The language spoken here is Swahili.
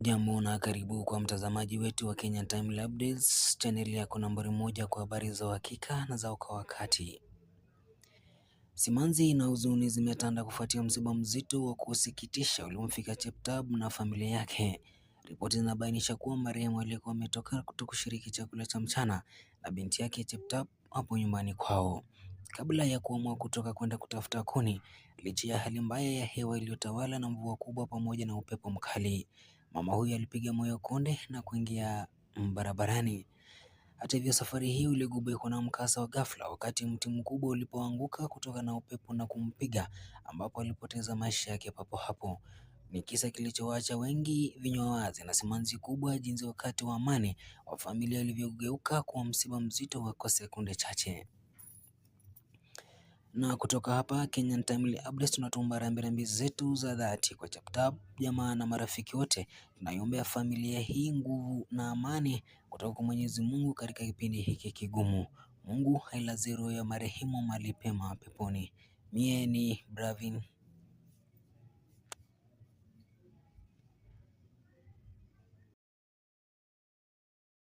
Jambo na karibu kwa mtazamaji wetu wa Kenyan Timely Updates, chaneli yako nambari moja kwa habari za uhakika na za kwa wakati. Simanzi na huzuni zimetanda kufuatia msiba mzito wa kusikitisha uliomfika Cheptab na familia yake. Ripoti zinabainisha kuwa marehemu alikuwa ametoka kushiriki chakula cha mchana na binti yake Cheptab hapo nyumbani kwao, kabla ya kuamua kutoka kwenda kutafuta kuni, licha ya hali mbaya ya hewa iliyotawala na mvua kubwa pamoja na upepo mkali. Mama huyu alipiga moyo konde na kuingia barabarani. Hata hivyo, safari hii iligubikwa na mkasa wa ghafla wakati mti mkubwa ulipoanguka kutoka na upepo na kumpiga, ambapo alipoteza maisha yake papo hapo. Ni kisa kilichowaacha wengi vinywa wazi na simanzi kubwa jinsi wakati wa amani wa familia ulivyogeuka kuwa msiba mzito wa kwa sekunde chache. Na kutoka hapa Kenyan Timely Updates tunatuma rambirambi zetu za dhati kwa Cheptab, jamaa na marafiki wote. Tunaiombea familia hii nguvu na amani kutoka kwa Mwenyezi Mungu katika kipindi hiki kigumu. Mungu ailaze roho ya marehemu mahali pema peponi. Mie ni Bravin